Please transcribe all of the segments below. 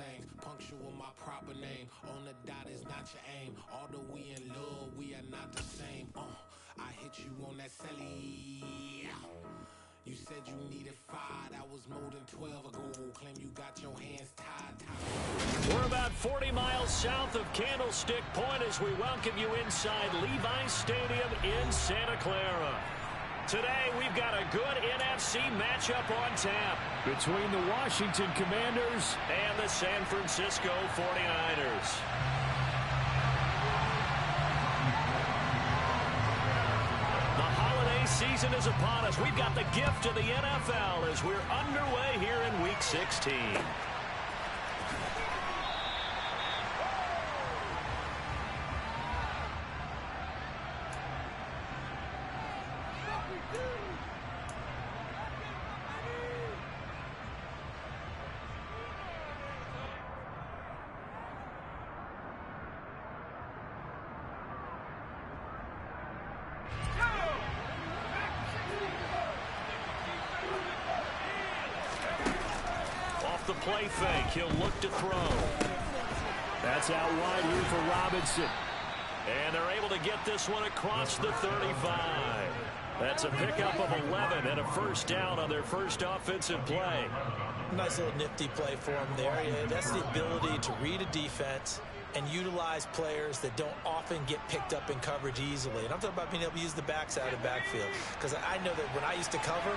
things. Punctual my proper name. On the dot is not your aim. Although we in love, we are not the same. I hit you on that celly. You said you needed 5, that was more than 12 ago. Claim you got your hands tied. We're about 40 miles south of Candlestick Point as we welcome you inside Levi's Stadium in Santa Clara. Today, we've got a good NFC matchup on tap between the Washington Commanders and the San Francisco 49ers. Season is upon us. We've got the gift of the NFL as we're underway here in Week 16. The play fake. He'll look to throw. That's out wide here for Robinson. And they're able to get this one across the 35. That's a pickup of 11 and a first down on their first offensive play. Nice little nifty play for him there. Yeah, that's the ability to read a defense and utilize players that don't often get picked up in coverage easily. And I'm talking about being able to use the backside of the backfield. Because I know that when I used to cover,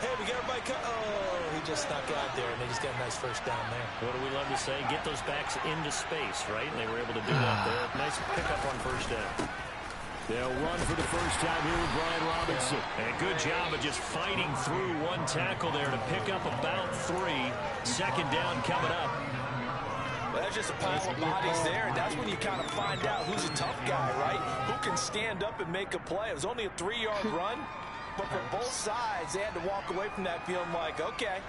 hey, we got everybody cut. Oh, he just snuck out there, and they just got a nice first down there. What do we love to say? Get those backs into space, right? And they were able to do that there. Nice pickup on first down. They'll run for the first time here with Brian Robinson. And good job of just fighting through one tackle there to pick up about 3. Second down coming up. Well, that's just a pile of bodies there, and that's when you kind of find out who's a tough guy, right? Who can stand up and make a play. It was only a 3-yard run. But for both sides, they had to walk away from that feeling like, okay,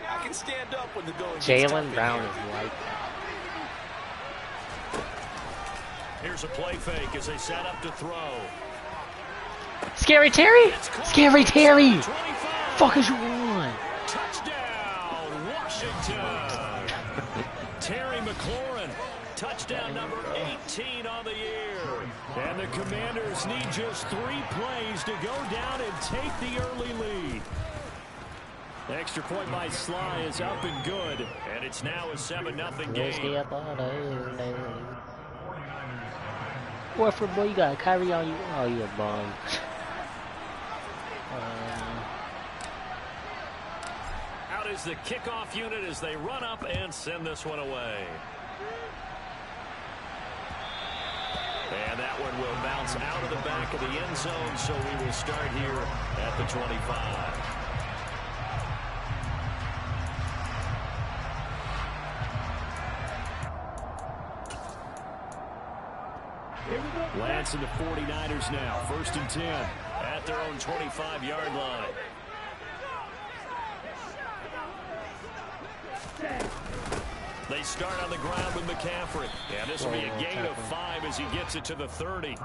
I can stand up when the going gets tough. Jaylen Brown is white. Here's a play fake as they set up to throw. Scary Terry! Scary Terry! Fuck is you on? Touchdown, Washington! Terry McLaurin, touchdown number 18 on the year. And the Commanders need just 3 plays to go down and take the early lead. Extra point by Sly is up and good. And it's now a 7-0 game. Warford, boy, you got a Kyrie on you. Oh, you a bum. Out is the kickoff unit as they run up and send this one away. And that one will bounce out of the back of the end zone, so we will start here at the 25. Lance and the 49ers now, 1st and 10 at their own 25-yard line. They start on the ground with McCaffrey. And this will be a gain of 5 as he gets it to the 30.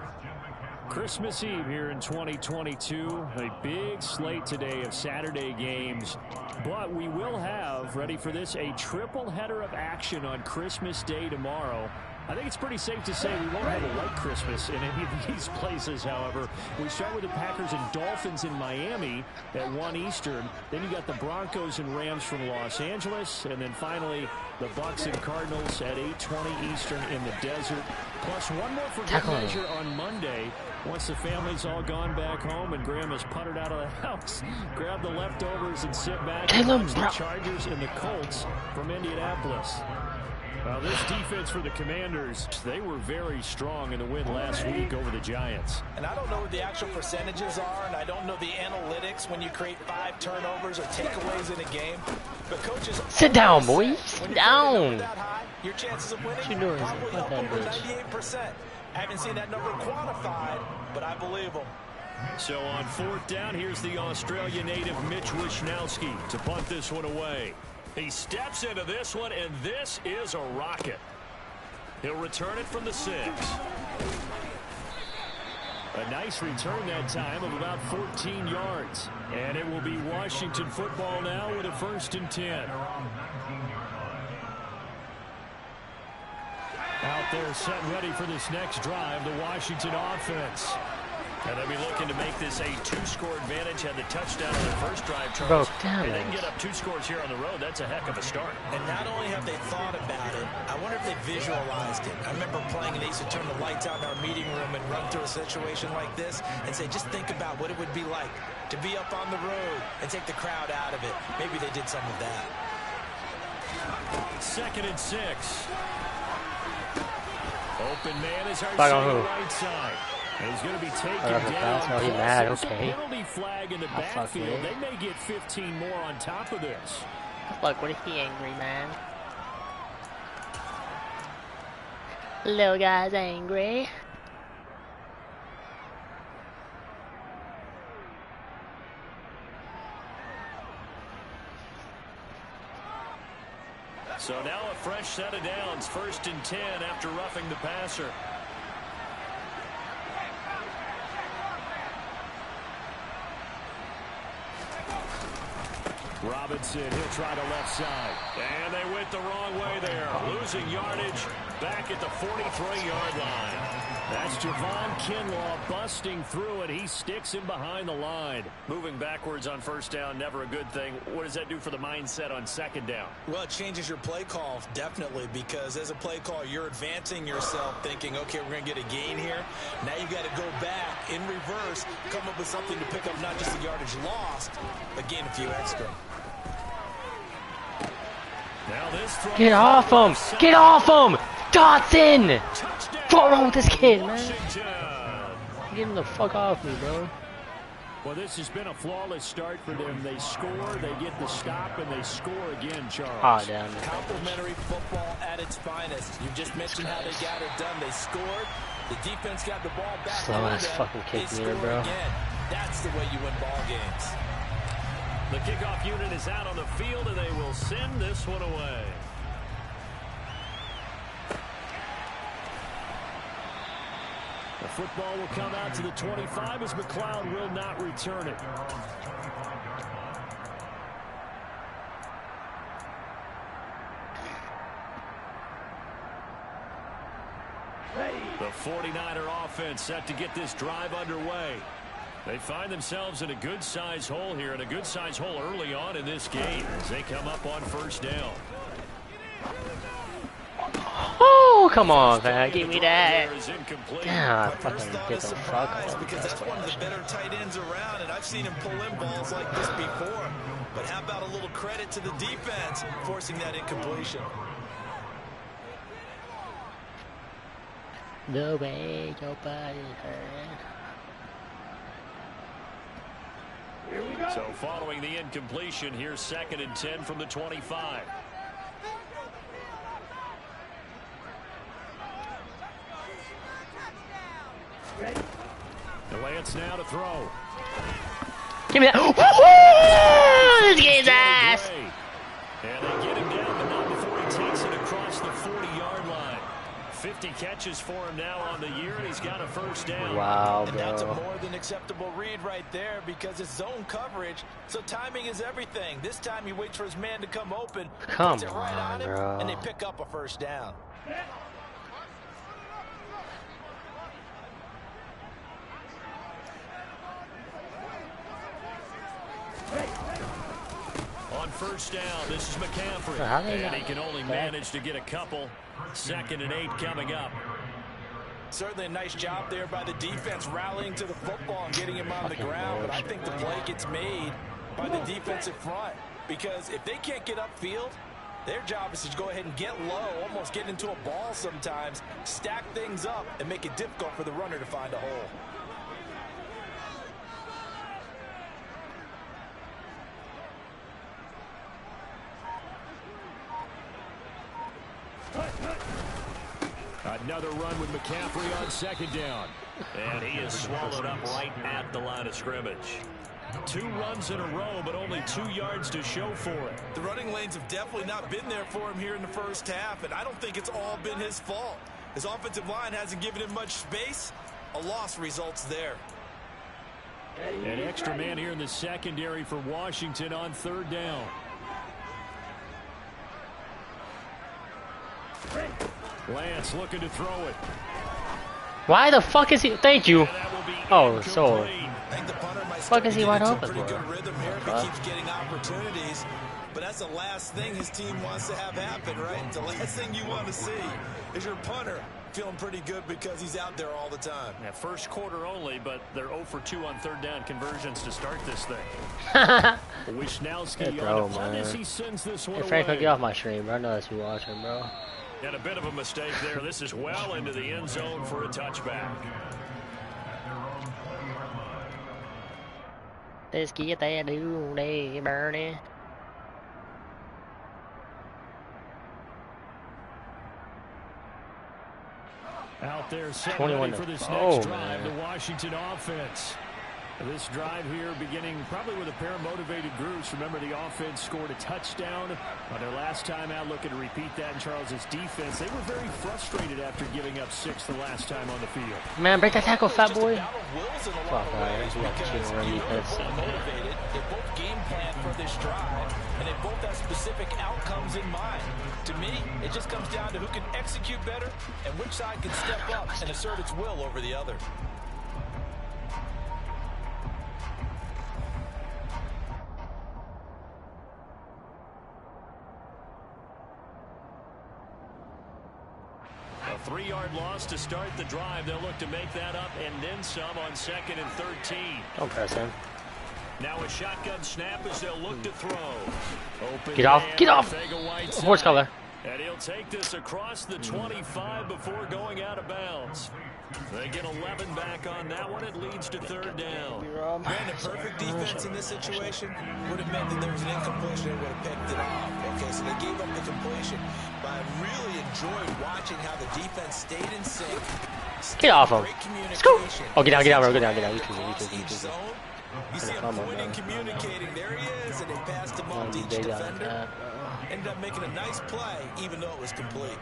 Christmas Eve here in 2022. A big slate today of Saturday games. But we will have, ready for this, a triple header of action on Christmas Day tomorrow. I think it's pretty safe to say we won't have a white Christmas in any of these places, however. We start with the Packers and Dolphins in Miami at 1 Eastern. Then you got the Broncos and Rams from Los Angeles. And then finally, the Bucs and Cardinals at 8:20 Eastern in the desert. Plus one more for good measure on Monday. Once the family's all gone back home and Graham has puttered out of the house, grab the leftovers and sit back and watch the Chargers and the Colts from Indianapolis. Well, this defense for the Commanders, they were very strong in the win last week over the Giants. And I don't know what the actual percentages are, and I don't know the analytics when you create 5 turnovers or takeaways in a game. But coaches... Sit down, boy. Sit down. High, your chances of winning what you doing? probably up over 98%. I haven't seen that number quantified, but I believe them. So on 4th down, here's the Australia native Mitch Wishnowsky to punt this one away. He steps into this one, and this is a rocket. He'll return it from the 6. A nice return that time of about 14 yards. And it will be Washington football now with a 1st and 10. They're set ready for this next drive, the Washington offense. And they'll be looking to make this a 2-score advantage. Had the touchdown on their first drive, Charles. And they can get up 2 scores here on the road. That's a heck of a start. And not only have they thought about it, I wonder if they visualized it. I remember playing and they used to turn the lights out in our meeting room and run through a situation like this and say, just think about what it would be like to be up on the road and take the crowd out of it. Maybe they did some of that. 2nd and 6. Open man is our right side. And he's going to be taken down. Oh, he's mad. Okay. Penalty flag in the backfield. They may get 15 more on top of this. Fuck, what is he angry, man? Little guy's angry. So now a fresh set of downs. 1st and 10 after roughing the passer. Robinson, he'll try the left side. And they went the wrong way there. Losing yardage back at the 43-yard line. That's Javon Kinlaw busting through it. He sticks him behind the line. Moving backwards on 1st down, never a good thing. What does that do for the mindset on 2nd down? Well, it changes your play call, definitely, because as a play call, you're advancing yourself thinking, okay, we're going to get a gain here. Now you've got to go back in reverse, come up with something to pick up not just the yardage lost, but gain a few extra. Now this Get off him! Get off him! Dotson! What's wrong with this kid, man? Get him the fuck off me, bro. Well, this has been a flawless start for them. They score, they get the stop, and they score again, Charles. Oh, damn. Complimentary football at its finest. You just mentioned how they got it done. They scored. The defense got the ball back. Slow ass fucking kick meter, bro. Again. That's the way you win ball games. The kickoff unit is out on the field, and they will send this one away. The football will come out to the 25 as McLeod will not return it. The 49er offense set to get this drive underway. They find themselves in a good-sized hole here, and a good-sized hole early on in this game as they come up on 1st down. Oh, come on, man. Give me that. Yeah, fucking get the fuck off. Because that's one of the better tight ends around, and I've seen him pull in balls like this before. But how about a little credit to the defense forcing that incompletion? No way, nobody hurt. So following the incompletion, here's 2nd and 10 from the 25. The Lance now to throw. Give me that. Woohoo! Let's get his ass. And they get him down, but not before he takes it across the 40-yard line. 50 catches for him now on the year, and he's got a 1st down. Wow, bro. And that's a more than acceptable read right there because it's zone coverage, so timing is everything. This time he waits for his man to come open, puts it right on him, bro. and they pick up a 1st down. On 1st down, this is McCaffrey, and he can only manage to get a couple. 2nd and 8 coming up. Certainly a nice job there by the defense rallying to the football and getting him on the ground, but I think the play gets made by the defensive front because if they can't get upfield, their job is to go ahead and get low, almost get into a ball sometimes, stack things up, and make it difficult for the runner to find a hole. Another run with McCaffrey on 2nd down. And he is swallowed up right at the line of scrimmage. 2 runs in a row, but only 2 yards to show for it. The running lanes have definitely not been there for him here in the 1st half, and I don't think it's all been his fault. His offensive line hasn't given him much space. A loss results there. An extra man here in the secondary for Washington on 3rd down. Lance looking to throw it. Why the fuck is he? Thank you. Oh, so. I think the punter might Fuck is he wide into a open pretty for? good rhythm here if he keeps getting opportunities. But that's the last thing his team wants to have happen, right? The last thing you want to see is your punter feeling pretty good because he's out there all the time. Yeah, first quarter only, but they're 0 for 2 on third down conversions to start this thing. Wisnowski on punt as he sends this one Hey, Frank, away. get off my stream, bro. I know that's you watching, bro. And a bit of a mistake there. This is well into the end zone for a touchback. Let's get that dude, they Bernie. Out there set 21 ready for this to next drive, man. the Washington offense. This drive here beginning probably with a pair of motivated groups. Remember, the offense scored a touchdown on their last time out. Looking to repeat that in Charles's defense. They were very frustrated after giving up 6 the last time on the field. Man, break that tackle, fat boy. Fuck, alright. We got the team already. Motivated. They both game plan for this drive, and they both have specific outcomes in mind. To me, it just comes down to who can execute better and which side can step up and assert its will over the other. A 3-yard loss to start the drive. They'll look to make that up and then some on 2nd and 13. Don't press him. Now a shotgun snap as they'll look to throw. Open Get off, get off. Horse color. And he'll take this across the 25 before going out of bounds. They get 11 back on that one. It leads to 3rd down. Brandon, perfect defense in this situation would have meant that there was an incompletion and would have picked it off. Okay, so they gave up the completion. But I really enjoyed watching how the defense stayed in sync. Get off him. Great Scoop. communication. Oh, get down, bro. Get down. You Each too. zone. You see him pointing, communicating. There he is, and they passed him off to each defender. Ended up making a nice play, even though it was complete.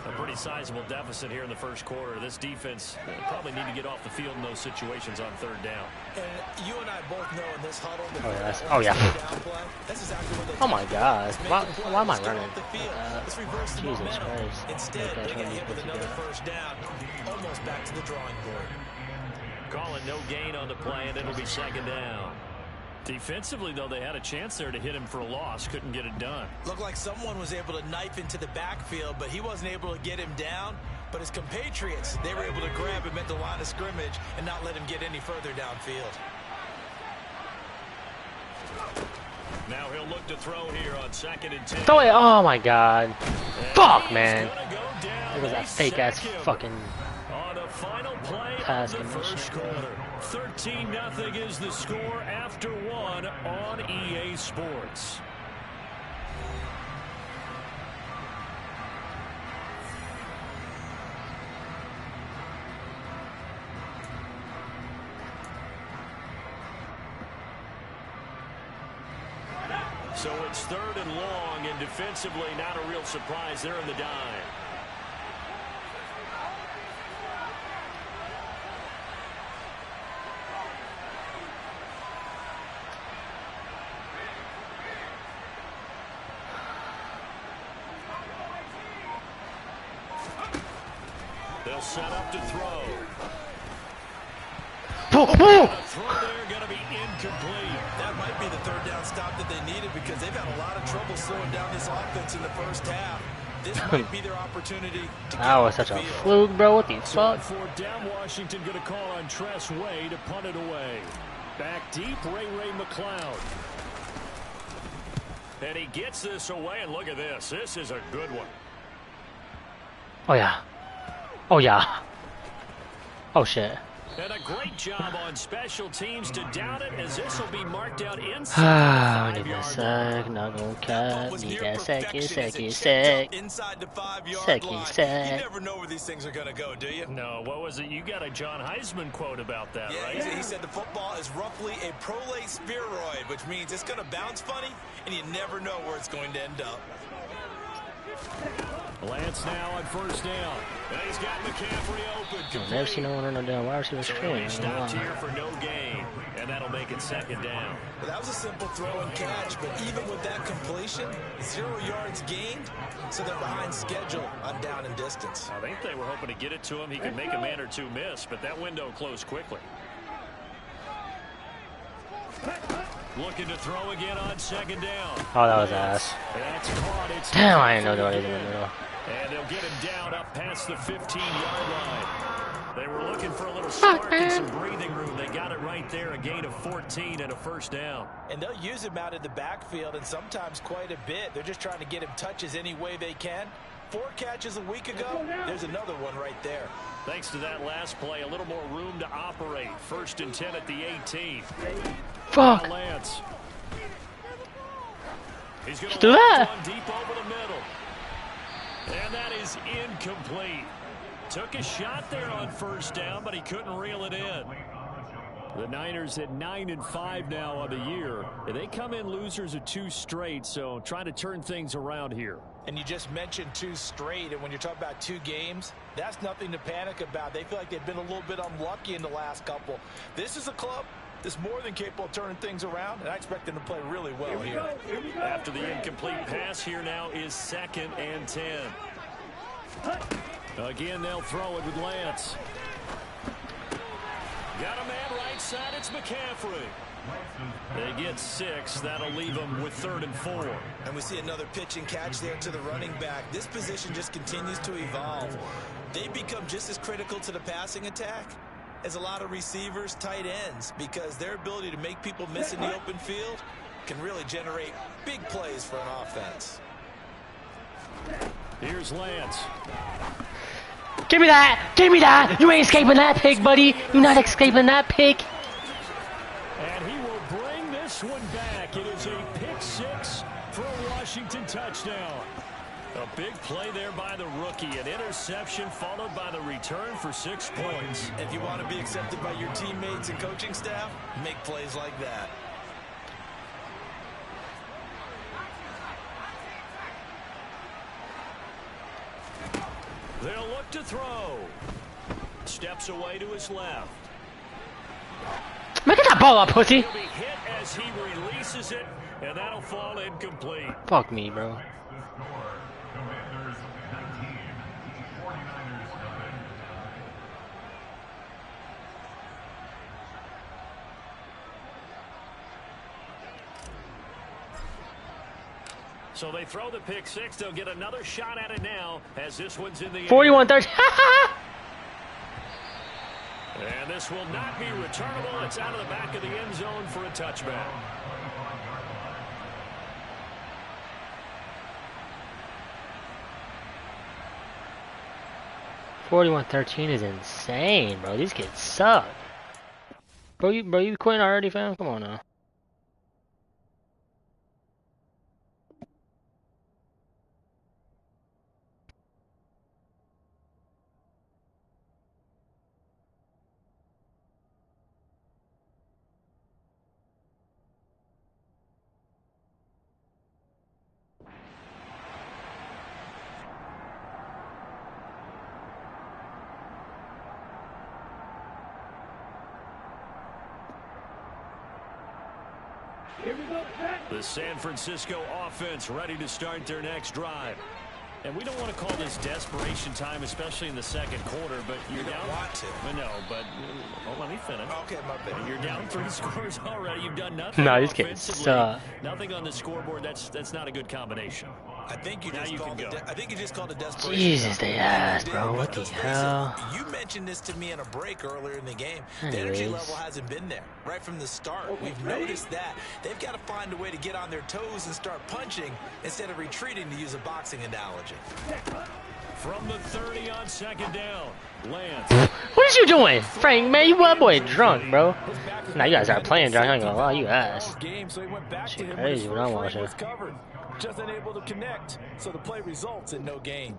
A pretty sizable deficit here in the first quarter. This defense probably need to get off the field in those situations on 3rd down. And you and I both know in this huddle. Oh, yeah. That's exactly what they Oh, my God. Why am I running? Let's reverse the Jesus momentum. Christ. Instead, they get hit with another first down. Almost back to the drawing board. Call it no gain on the play, and it'll be 2nd down. Defensively, though, they had a chance there to hit him for a loss. Couldn't get it done. Looked like someone was able to knife into the backfield, but he wasn't able to get him down. But his compatriots, they were able to grab him at the line of scrimmage and not let him get any further downfield. Now he'll look to throw here on 2nd and 10. Throw it. Oh, my God. And Fuck, he's man. gonna go down. It was that They fake-ass sack him fucking... on a final play pass of the commission. first quarter. 13-0 is the score after 1 on EA Sports. So it's 3rd and long, and defensively not a real surprise there in the dime. They'll set up to throw. Oh, The throw there going to be incomplete. That might be the 3rd down stop that they needed because they've had a lot of trouble slowing down this offense in the first half. This might be their opportunity to that was such a fluke, bro. What the So on fuck? 4th down, Washington going to call on Tress Way to punt it away. Back deep, Ray McLeod. And he gets this away, and look at this. This is a good one. Oh, yeah. Oh, yeah. Oh, shit. And a great job on special teams to down it, as this will be marked out Ah, inside the give me a 5-yard sec. Not gonna cut. Need that second. Inside the 5-yard Second, line. sec. You never know where these things are going to go, do you? No, what was it? You got a John Heisman quote about that, Yeah, right? he said the football is roughly a prolate spheroid, which means it's going to bounce funny, and you never know where it's going to end up. Lance now on first down. And he's got McCaffrey open. I've never seen no one run a down wide receiver So screen. he stopped here for no gain, and that'll make it second down. Well, that was a simple throw and catch, but even with that completion, 0 yards gained, so they're behind schedule on down and distance. I think they were hoping to get it to him. He could make a man or two miss, but that window closed quickly. Looking to throw again on second down. Oh, that was ass. That's caught. It's Damn, I didn't know there was in the middle. and they'll get him down up past the 15-yard line. They were looking for a little spark and some breathing room. They got it right there, a gain of 14 and a first down. And they'll use him out in the backfield, and sometimes quite a bit. They're just trying to get him touches any way they can. 4 catches a week ago, there's another one right there. Thanks to that last play, a little more room to operate. 1st and 10 at the 18. Fuck. Lance. He's going to do that. one deep over the middle. And that is incomplete. Took a shot there on first down, but he couldn't reel it in. The Niners at 9-5 now on the year. They come in losers of 2 straight, so trying to turn things around here. And you just mentioned 2 straight, and when you're talking about 2 games, that's nothing to panic about. They feel like they've been a little bit unlucky in the last couple. This is a club that's more than capable of turning things around, and I expect them to play really well here. After the incomplete pass, here now is 2nd and 10. Again, they'll throw it with Lance. Got a man right side. It's McCaffrey. They get 6. That'll leave them with 3rd and 4. And we see another pitch and catch there to the running back. This position just continues to evolve. They become just as critical to the passing attack as a lot of receivers, tight ends, because their ability to make people miss in the open field can really generate big plays for an offense. Here's Lance. Give me that! Give me that! You ain't escaping that pick, buddy! You're not escaping that pick! And he will bring this one back. It is a pick 6 for a Washington touchdown. A big play there by the rookie. An interception followed by the return for 6 points. If you want to be accepted by your teammates and coaching staff, make plays like that. They'll look to throw. Steps away to his left. Look at that ball up, pussy! He'll be hit as he releases it, and that'll fall incomplete. Fuck me, bro. So they throw the pick 6. They'll get another shot at it now as this one's in the air. 41-13. And this will not be returnable. It's out of the back of the end zone for a touchback. $41-13 is insane, bro. These kids suck. Bro, you quitting already, fam? Come on now. The San Francisco offense ready to start their next drive. And we don't want to call this desperation time, especially in the second quarter, but you're down. Want to. No, but let me finish. Okay, my bad. You're down 3 scores already. You've done nothing. Nah, these kids offensively. suck. Nothing on the scoreboard. That's not a good combination. I think you Now just you called can it. go. I think you just called it desperation. Jesus, they ass, bro. But What the let's face it, hell? You mentioned this to me in a break earlier in the game. The energy Anyways. level hasn't been there right from the start. We've noticed that. They've got to find a way to get on their toes and start punching instead of retreating, to use a boxing analogy. From the 30 on second down, Lance. What is you doing? Frank, man, you that boy drunk, bro. Nah, you guys are playing drunk. I ain't gonna lie, you ass. Shit crazy when I'm watching. Just unable to connect, so the play results in no gain.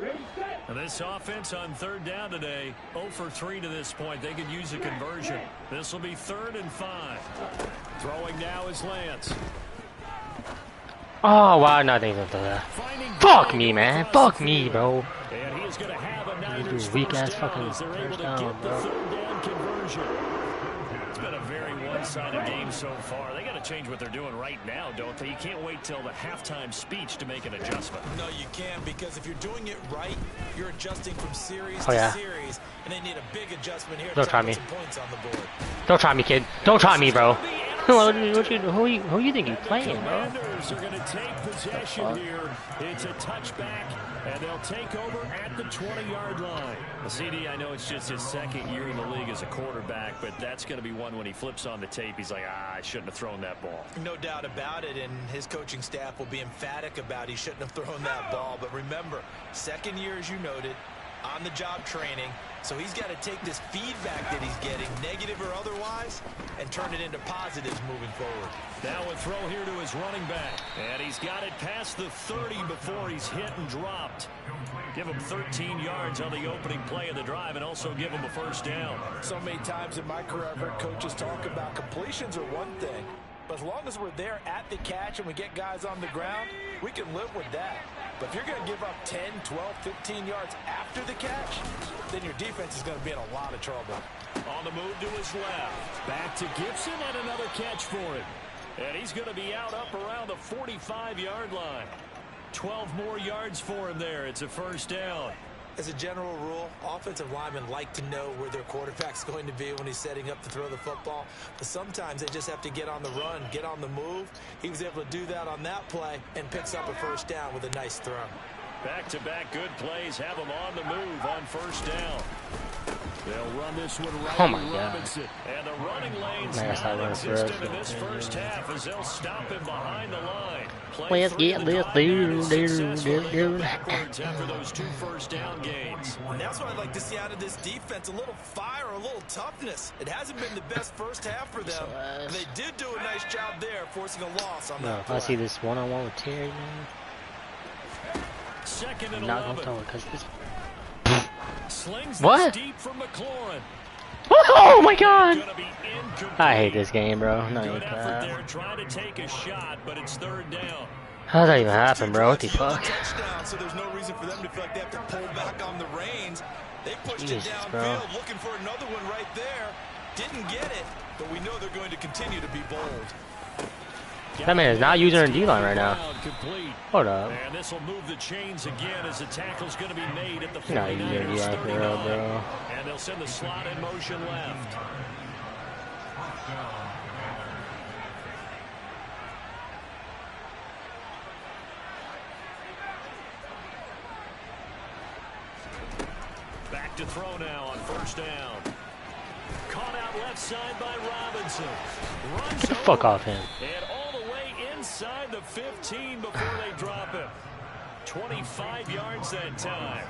Ready, set. And this offense on third down today, 0 for 3 to this point. They could use a conversion. This will be 3rd and 5. Throwing now is Lance. Oh, wow, nothing to that. Fuck me, man. Fuck me, bro. And he is going to have a Niners weak-ass first fucking down as they're able to first get the down, 3rd down conversion. It's been a very one-sided game so far. They got to change what they're doing right now, don't they? You can't wait till the halftime speech to make an adjustment. No, you can't, because if you're doing it right, you're adjusting from series Oh, to yeah. series, and they need a big adjustment here Don't to try put me. some points on the board. Don't try me, kid. Don't try me, bro. Who you think you playing, bro? Commanders are going to take possession here. It's a touchback, and they'll take over at the 20-yard line. Well, CD, I know it's just his 2nd year in the league as a quarterback, but that's going to be one when he flips on the tape. He's like, I shouldn't have thrown that ball. No doubt about it, and his coaching staff will be emphatic about he shouldn't have thrown that ball. But remember, 2nd year, as you noted, on-the-job training. So he's got to take this feedback that he's getting, negative or otherwise, and turn it into positives moving forward. Now a throw here to his running back. And he's got it past the 30 before he's hit and dropped. Give him 13 yards on the opening play of the drive and also give him a first down. So many times in my career, I've heard coaches talk about completions are one thing. But as long as we're there at the catch and we get guys on the ground, we can live with that. But if you're going to give up 10, 12, 15 yards after the catch, then your defense is going to be in a lot of trouble. On the move to his left. Back to Gibson and another catch for him. And he's going to be out up around the 45-yard line. 12 more yards for him there. It's a first down. As a general rule, offensive linemen like to know where their quarterback's going to be when he's setting up to throw the football. But sometimes they just have to get on the run, get on the move. He was able to do that on that play and picks up a first down with a nice throw. Back-to-back good plays have him on the move on first down. They'll run this one right Oh my to God. Robinson. And the running lane's Man, I started running non-existent first. in this first half as they'll stop him behind the line. Let's get this dude. After those 2 first down gains. And that's what I'd like to see out of this defense, a little fire, a little toughness. It hasn't been the best first half for them. And they did do a nice job there, forcing a loss on No, that if play. I see this one-on-one with Terry, man, 2nd and I'm not gonna 11. throw it because this. Slings What? this deep from McLaurin. Oh my God! Gonna be incomplete. I hate this game, bro. No, Good you effort can't. there, trying to take a shot, but it's 3rd down. How'd that even happen, bro? What the Yield a fuck? touchdown, so there's no reason for them to feel like they have to pull back on the reins. They pushed Jesus, it downfield, bro. looking for another one right there. Didn't get it, but we know they're going to continue to be bold. That man is not using her D-line right now. Complete. Hold up. And this will move the chains again as the tackle's going to be made at the You're not using her 49ers D-line for real, 39. bro. And they'll send the slot in motion left. Back to throw now on first down. Caught out left side by Robinson. Runs Get the fuck over off him. and all the way inside the 15 before they drop him. 25 yards that time.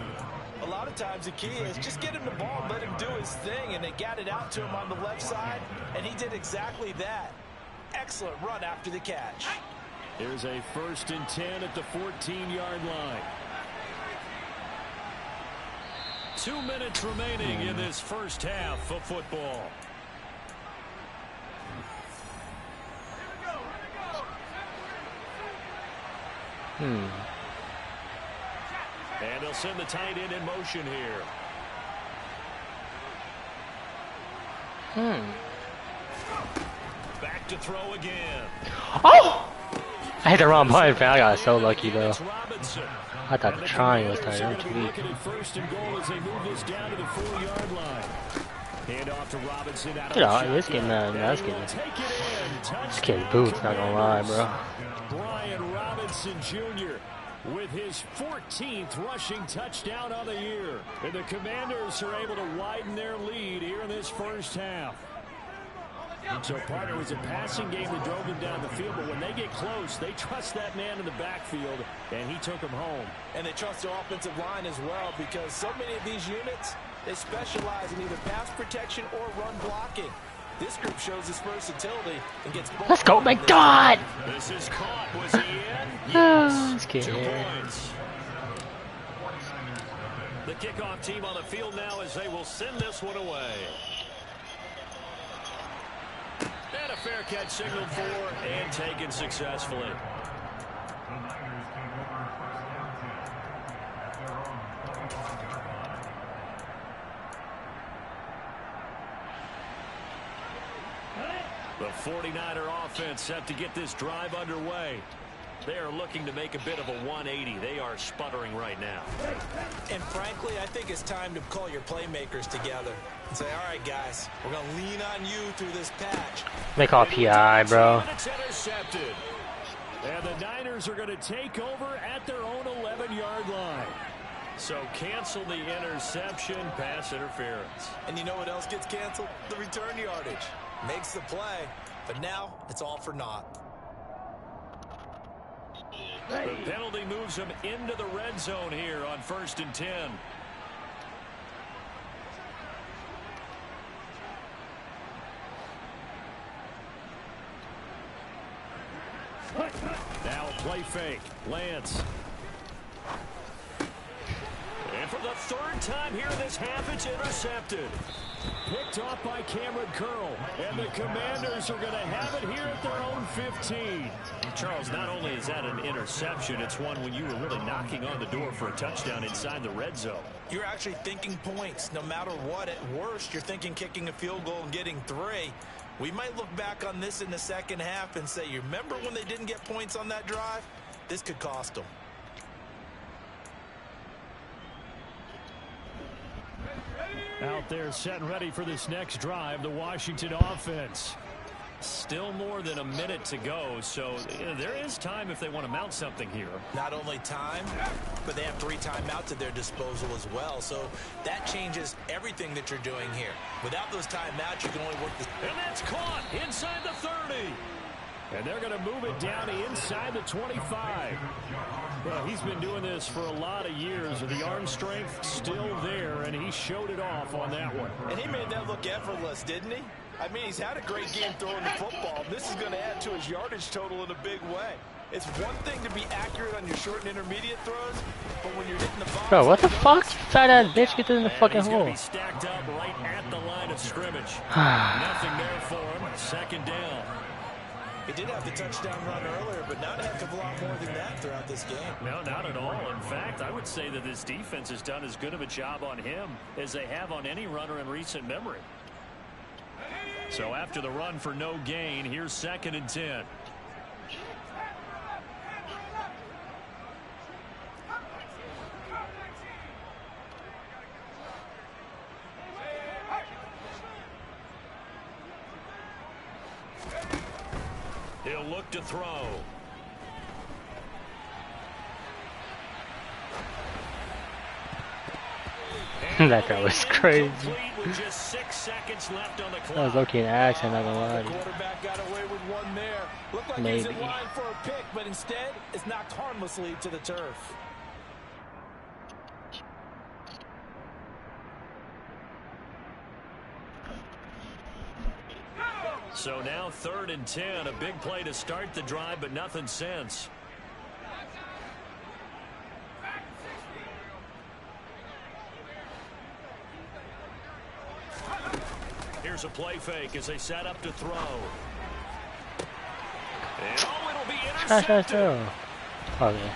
A lot of times the key is just get him the ball and let him do his thing, and they got it out to him on the left side, and he did exactly that. Excellent run after the catch. Here's a 1st and 10 at the 14-yard line. 2 minutes remaining in this first half of football. And they'll send the tight end in motion here. Back to throw again. Oh! I hit the wrong button, fam. I got so lucky, bro. It's Robinson. I thought the trying was tight. I'm They're too gonna be weak. looking at 1st and goal as they move this down to the 4-yard line. Hand off to Robinson out of Dude, the this kid, man, shotgun. this And he kid, will take it in. this kid boots, not gonna lie, bro. Brian Robinson Jr. with his 14th rushing touchdown on the year. And the Commanders are able to widen their lead here in this first half. And so, partner, it was a passing game that drove them down the field, but when they get close, they trust that man in the backfield, and he took them home. And they trust their offensive line as well, because so many of these units, they specialize in either pass protection or run blocking. This group shows its versatility and gets both. Let's go, my God! This is caught. Was he in? Oh, let's get 2 here. points. The kickoff team on the field now as they will send this one away. And a fair catch signaled for and taken successfully. The 49er offense set to get this drive underway. They are looking to make a bit of a 180. They are sputtering right now. And frankly, I think it's time to call your playmakers together and say, all right, guys, we're going to lean on you through this patch. They call PI, bro. It's intercepted. And the Niners are going to take over at their own 11-yard line. So cancel the interception, pass interference. And you know what else gets canceled? The return yardage. Makes the play, but now it's all for naught. The penalty moves them into the red zone here on 1st and 10. Now a play fake. Lance. And for the 3rd time here in this half, it's intercepted. Picked off by Cameron Curl. And the Commanders are going to have it here at their own 15. Charles, not only is that an interception, it's one when you were really knocking on the door for a touchdown inside the red zone. You're actually thinking points. No matter what, at worst, you're thinking kicking a field goal and getting 3. We might look back on this in the second half and say, you remember when they didn't get points on that drive? This could cost them. Out there set and ready for this next drive, the Washington offense. Still more than a minute to go, so there is time if they want to mount something here. Not only time, but they have 3 timeouts at their disposal as well, so that changes everything that you're doing here. Without those timeouts, you can only work the... And that's caught inside the 30. And they're going to move it down to inside the 25. Well, he's been doing this for a lot of years. The arm strength still there, and he showed it off on that one. And he made that look effortless, didn't he? I mean, he's had a great game throwing the football. This is going to add to his yardage total in a big way. It's one thing to be accurate on your short and intermediate throws, but when you're hitting the box... Bro, what the fuck? Fat ass bitch, get in the fucking hole. He's stacked up right at the line of scrimmage. Nothing there for him. 2nd down. He did have the touchdown run earlier, but not a heck of a lot more than that throughout this game. No, not at all. In fact, I would say that this defense has done as good of a job on him as they have on any runner in recent memory. So after the run for no gain, here's 2nd and 10. He'll look to throw. That guy was crazy. With just 6 seconds left on the clock. That was low-key an accident, not gonna lie. The quarterback got away with one there. Looked like he was in line for a pick, but instead it's knocked harmlessly to the turf. So now 3rd and 10, a big play to start the drive, but nothing since. Here's a play fake as they set up to throw. And it'll be intercepted. Okay.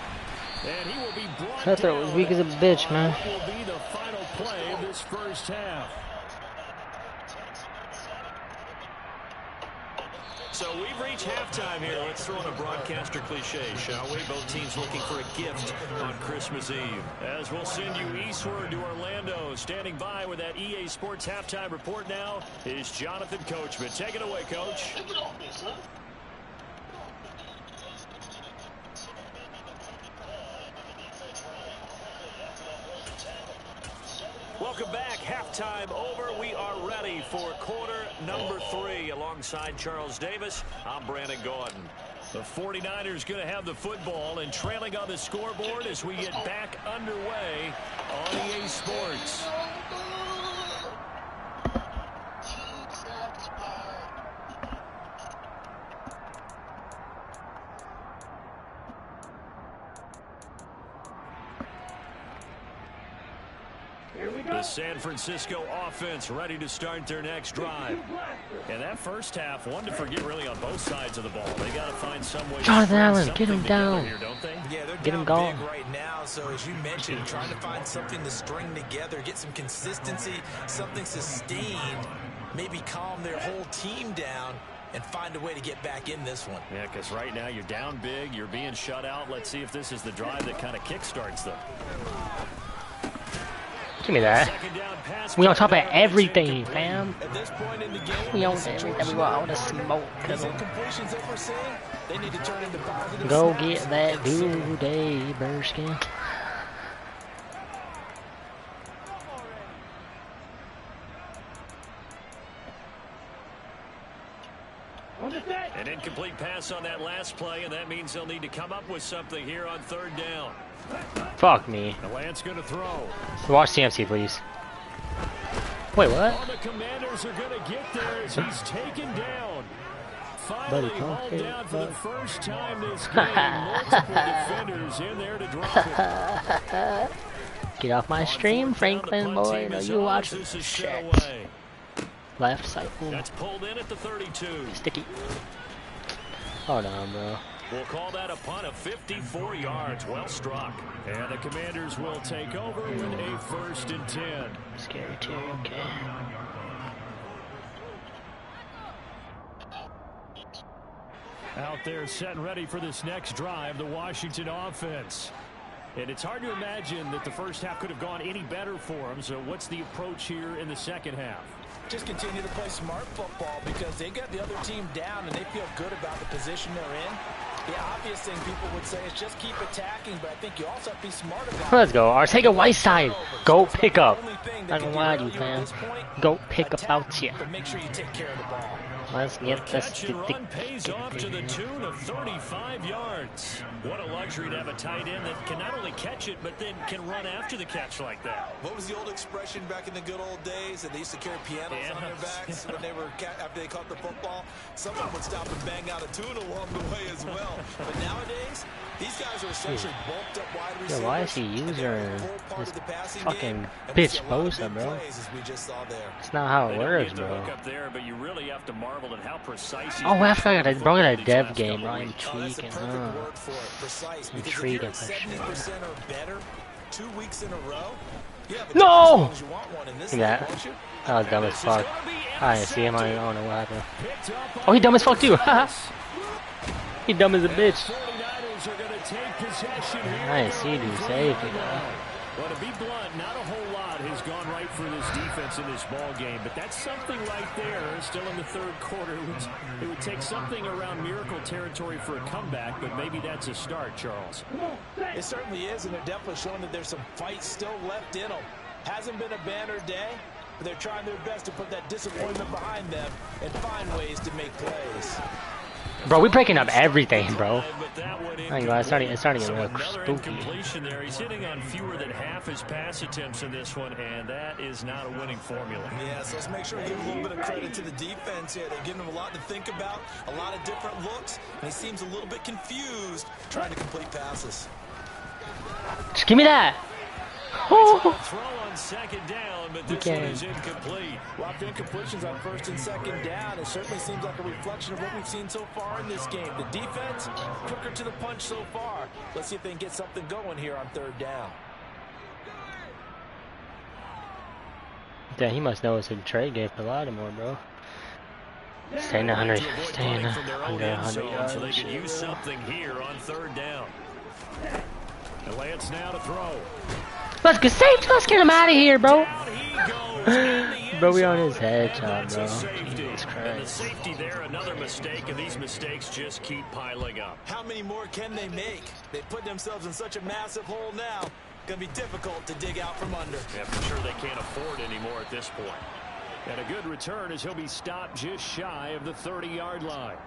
And he will be brought That throw was weak as a bitch, man. What will be the final play of this 1st half? So we've reached halftime here. Let's throw in a broadcaster cliche, shall we? Both teams looking for a gift on Christmas Eve. As we'll send you eastward to Orlando. Standing by with that EA Sports halftime report now is Jonathan Coachman. Take it away, Coach. Welcome back. Halftime over. We are ready for quarter number 3. Alongside Charles Davis, I'm Brandon Gordon. The 49ers going to have the football and trailing on the scoreboard as we get back underway on EA Sports. The San Francisco offense ready to start their next drive. And that first half, one to forget really on both sides of the ball. They got to find some way. Jonathan Allen, get him down. Here, don't they? Yeah, they're get down him going big right now. So as you mentioned, trying to find something to string together, get some consistency, something sustained, maybe calm their whole team down and find a way to get back in this one. Yeah, because right now you're down big, you're being shut out. Let's see if this is the drive that kind of kickstarts them. Give me that. We on top of everything, fam. We on everything. We want all the smoke. Go get that day, Burskin. An incomplete pass on that last play, and that means they'll need to come up with something here on third down. Fuck me. The Lance going to throw. Watch CMC, please. Wait, what? All the Commanders are going to get there as he's taken down. Finally hauled down for the first time this game. Multiple defenders in there to drop it. Get off my stream, Franklin boy. No, you watch shit. Left side. That's pulled in at the 32. Sticky. Hold on, bro. We'll call that a punt of 54 yards. Well struck. And the Commanders will take over with a 1st and 10. Scary too, okay. Out there set and ready for this next drive, the Washington offense. And it's hard to imagine that the first half could have gone any better for them. So what's the approach here in the second half? Just continue to play smart football because they got the other team down and they feel good about the position they're in. The obvious thing people would say is just keep attacking, but I think you also have to be smart about it. Let's go. Arcega Whiteside. Go pick up. Not gonna lie to you, man. Go pick up out here. But make sure you take care of the ball. Let's get this. Catch and run pays off to the tune of 35 yards. What a luxury to have a tight end that can not only catch it, but then can run after the catch like that. What was the old expression back in the good old days that they used to carry pianos on their backs when they were after they caught the football? Someone would stop and bang out a tune along the way as well. But nowadays, these guys are essentially bulked up wide receivers. Yo, why is he using this fucking bitch Bosa, bro? It's not how it works, bro. Oh, I forgot I brought a dev game, bro. I'm tweaking, huh? I'm tweaking for sure. 2 weeks in a row. No! Yeah, that was dumb as fuck. I didn't see him. I don't know what happened. Oh, he dumb as fuck too. He dumb as a bitch. I didn't see dude safety though. Well, to be blunt, not a whole lot has gone right for this defense in this ball game, but that's something right there. Still in the third quarter, it would take something around miracle territory for a comeback, but maybe that's a start, Charles. It certainly is, and they're definitely showing that there's some fight still left in them. Hasn't been a banner day, but they're trying their best to put that disappointment behind them and find ways to make plays. Bro, we breaking up everything, bro. It's starting to look spooky. There. He's hitting on fewer than half his pass attempts in this one, and that is not a winning formula. Yeah, so let's make sure we give a little bit of credit to the defense here. They're giving him a lot to think about, a lot of different looks, and he seems a little bit confused trying to complete passes. Just give me that. Oh. Throw on second down, but this one is incomplete. Lots of incompletions on 1st and 2nd down. It certainly seems like a reflection of what we've seen so far in this game. The defense, quicker to the punch so far. Let's see if they can get something going here on 3rd down. Yeah, he must know it's a trade game for Lattimore, bro. Staying 100, staying under 100 yards. So they could use something here on 3rd down. The Lance now to throw. Let's get safe. Let's get him out of here, bro. Bro, we on his head, bro. Jesus Christ. And the safety there, another mistake, and these mistakes just keep piling up. How many more can they make? They put themselves in such a massive hole now. Gonna be difficult to dig out from under. Yeah, for sure they can't afford anymore at this point. And a good return as he'll be stopped just shy of the 30-yard line.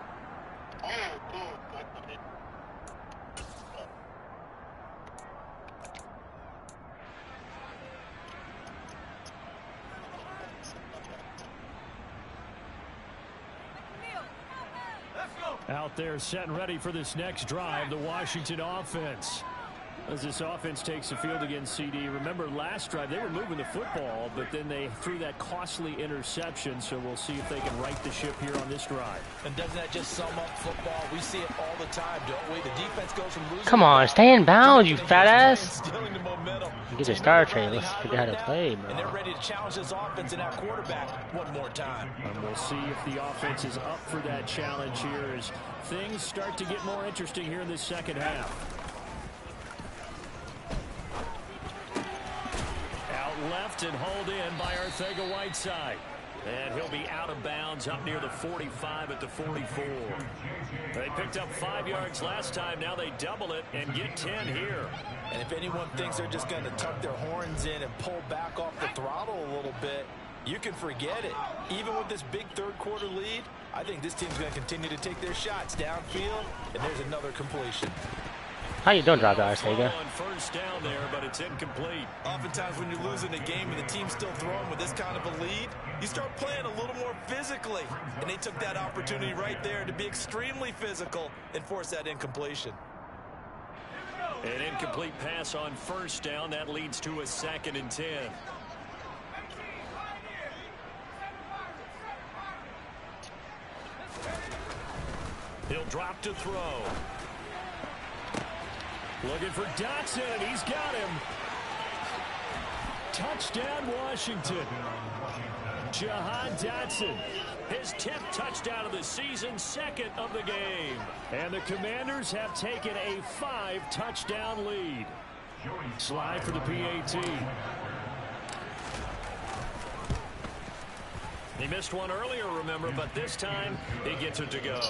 Out there set and ready for this next drive, the Washington offense. As this offense takes the field against CD, remember last drive they were moving the football, but then they threw that costly interception, so we'll see if they can right the ship here on this drive. And doesn't that just sum up football? We see it all the time, don't we? The defense goes from losing. Come on, stay in bounds, you fat ass. Stealing the momentum. You get your star training. Let's figure out how to play, bro. And they're ready to challenge this offense and our quarterback one more time. And we'll see if the offense is up for that challenge here as things start to get more interesting here in this second half. Left and hauled in by Arcega-Whiteside. And he'll be out of bounds up near the 45 at the 44. They picked up 5 yards last time. Now they double it and get 10 here. And if anyone thinks they're just going to tuck their horns in and pull back off the throttle a little bit, you can forget it. Even with this big third quarter lead, I think this team's going to continue to take their shots downfield, and there's another completion. How you doing, drop the Arcega? First down there, but it's incomplete. Oftentimes when you're losing a game and the team's still throwing with this kind of a lead, you start playing a little more physically. And they took that opportunity right there to be extremely physical and force that incompletion. An incomplete pass on first down. That leads to a 2nd and 10. He'll drop to throw. Looking for Dotson, and he's got him. Touchdown, Washington. Jahan Dotson, his 10th touchdown of the season, 2nd of the game. And the Commanders have taken a 5-touchdown lead. Slide for the PAT. He missed one earlier, remember, but this time he gets it to go.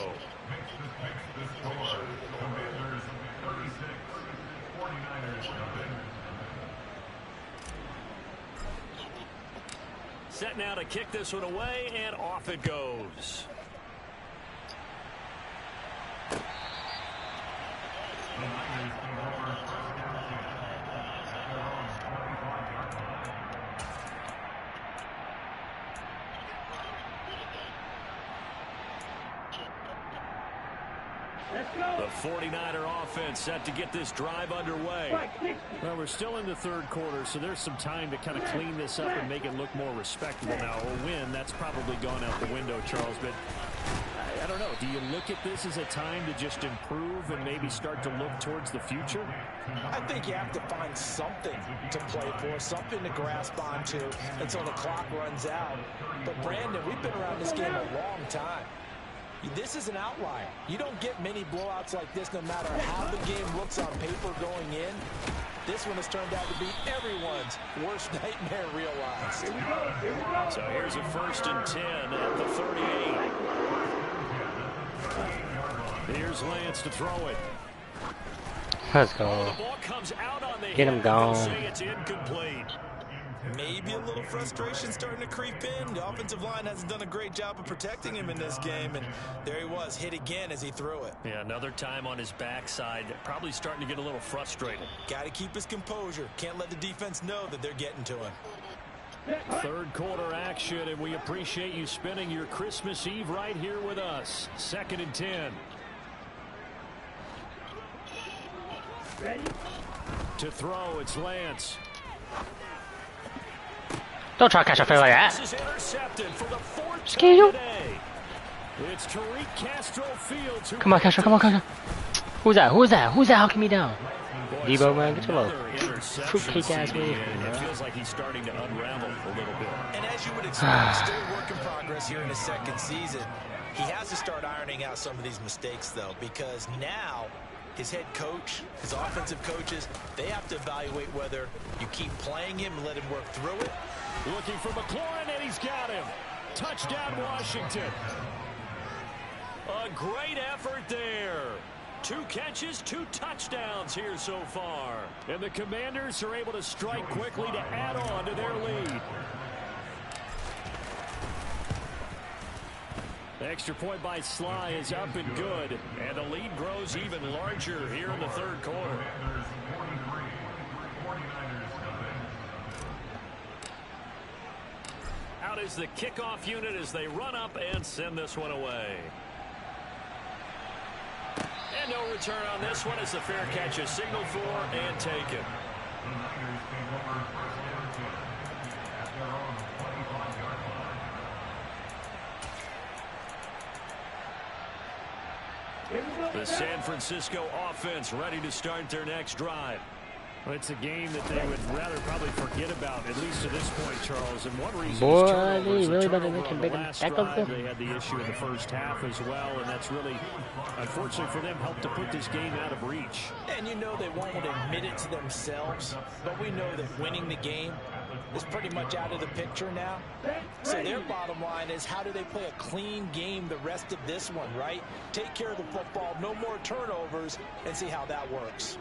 Set now to kick this one away, and off it goes. The 49er offense set to get this drive underway. Well, we're still in the third quarter, so there's some time to kind of clean this up and make it look more respectable. Now, a win, that's probably gone out the window, Charles, but I don't know. Do you look at this as a time to just improve and maybe start to look towards the future? I think you have to find something to play for, something to grasp onto until the clock runs out. But, Brandon, we've been around this game a long time. This is an outlier. You don't get many blowouts like this no matter how the game looks on paper going in. This one has turned out to be everyone's worst nightmare realized. So here's a 1st and 10 at the 38. Here's Lance to throw it. Let's go. Get him gone. It's incomplete. Maybe a little frustration starting to creep in. The offensive line hasn't done a great job of protecting him in this game, and there he was, hit again as he threw it. Yeah, another time on his backside, probably starting to get a little frustrated. Got to keep his composure. Can't let the defense know that they're getting to him. Third quarter action, and we appreciate you spending your Christmas Eve right here with us. 2nd and 10. Ready? To throw, it's Lance. Don't try to catch a fail like that. This is intercepted for the 4th Excuse you. today. It's Tariq Castro Fields. Come on, Castro. Come on, Castro. Who's that? Who's that? Who's that hooking me down? Debo, man, get your little fruitcake ass away from me, It feels like he's starting to unravel a little bit. And as you would expect, still work in progress here in his 2nd season. He has to start ironing out some of these mistakes, though, because now his head coach, his offensive coaches, they have to evaluate whether you keep playing him and let him work through it. Looking for McLaurin, and he's got him. Touchdown, Washington. A great effort there. 2 catches, 2 touchdowns here so far. And the Commanders are able to strike quickly to add on to their lead. The extra point by Sly is up and good. And the lead grows even larger here in the third quarter. Out is the kickoff unit as they run up and send this one away. And no no return on this one as the fair catch is signaled for and taken. The San Francisco offense ready to start their next drive. Well, it's a game that they would rather probably forget about, at least to this point, Charles. And one reason Boy, is turnovers. really The better turnover make on a the big last tackle. drive, they had the issue in the first half as well, and that's really, unfortunately for them, helped to put this game out of reach. And you know they won't admit it to themselves, but we know that winning the game is pretty much out of the picture now. So their bottom line is, how do they play a clean game the rest of this one, right? Take care of the football, no more turnovers, and see how that works.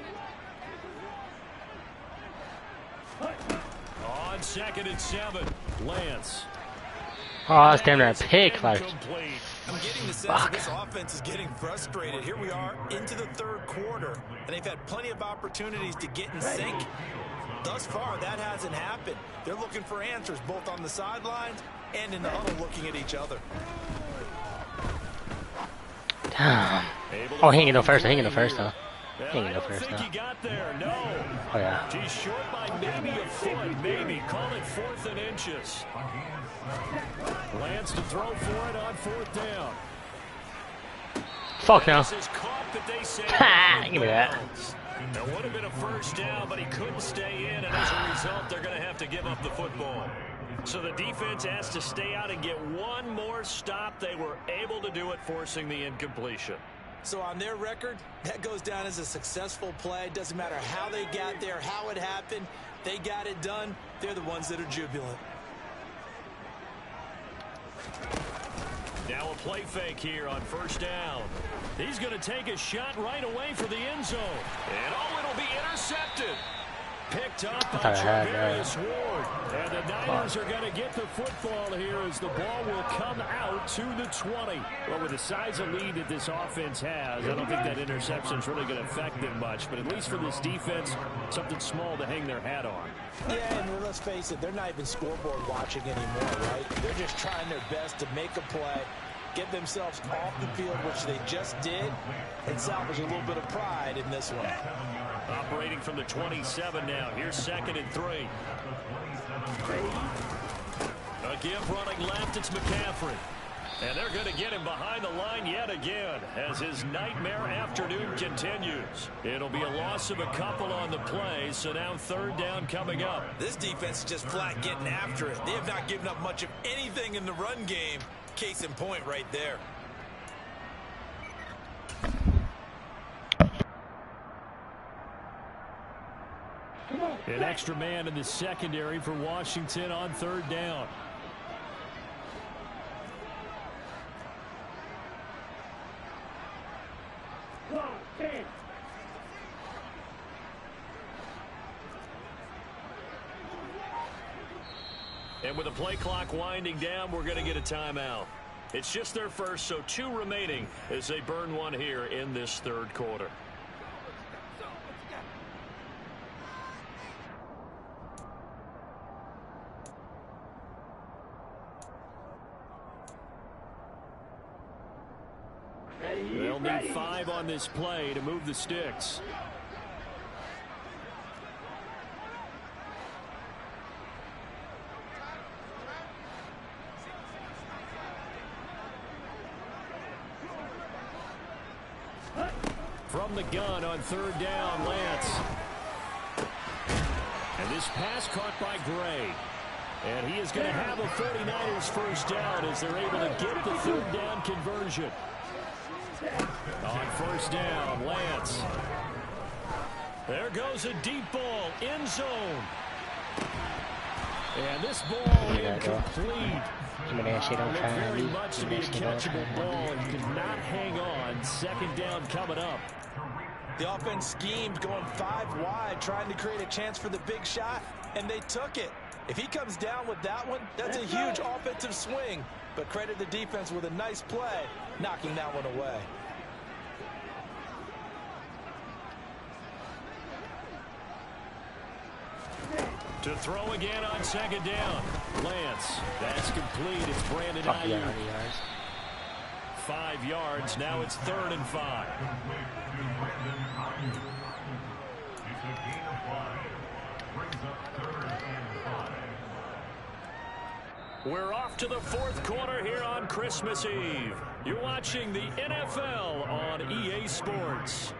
On 2nd and 7, Lance. Oh, that's damn near a pick. Like, I'm getting the sense that this offense is getting frustrated. Here we are into the third quarter, and they've had plenty of opportunities to get in sync. Thus far, that hasn't happened. They're looking for answers both on the sidelines and in the huddle looking at each other. damn. Oh, he ain't get no first. He ain't get no first, though. He ain't get no first, I don't think he got there, no. Oh, yeah. He's short by maybe a foot, maybe. Call it 4th and inches. Lance to throw for it on 4th down. Fuck no. This is caught, but they say Give me that. It would have been a first down, but he couldn't stay in, and as a result, they're going to have to give up the football. So the defense has to stay out and get one more stop. They were able to do it, forcing the incompletion. So on their record, that goes down as a successful play. Doesn't matter how they got there, how it happened. They got it done. They're the ones that are jubilant. Now a play fake here on 1st down. He's going to take a shot right away for the end zone. And it'll be intercepted. Picked up by Charvarius Ward. And the Niners are going to get the football here as the ball will come out to the 20. Well, with the size of lead that this offense has, I don't think that interception's really going to affect them much. But at least for this defense, something small to hang their hat on. Yeah, and let's face it, they're not even scoreboard watching anymore, right? They're just trying their best to make a play, get themselves off the field, which they just did, and salvage a little bit of pride in this one. Operating from the 27 now. Here's 2nd and 3. Again, running left, it's McCaffrey. And they're going to get him behind the line yet again as his nightmare afternoon continues. It'll be a loss of a couple on the play, so now 3rd down coming up. This defense is just flat getting after it. They have not given up much of anything in the run game. Case in point right there. An extra man in the secondary for Washington on 3rd down. And with the play clock winding down, we're going to get a timeout. It's just their first, so 2 remaining as they burn one here in this 3rd quarter. They'll need 5 on this play to move the sticks. From the gun on 3rd down, Lance. And this pass caught by Gray. And he is going to have a 49ers first down as they're able to get the 3rd down conversion. On 1st down, Lance. There goes a deep ball, end zone. And this ball incomplete. Very much to be a catchable ball. He could not hang on. 2nd down coming up. The offense schemed going 5 wide, trying to create a chance for the big shot, and they took it. If he comes down with that one, that's a huge offensive swing. But credit the defense with a nice play, knocking that one away. To throw again on 2nd down. Lance. That's complete. It's Brandon Ayuk. 5 yards. Now it's 3rd and 5. We're off to the 4th quarter here on Christmas Eve. You're watching the NFL on EA Sports.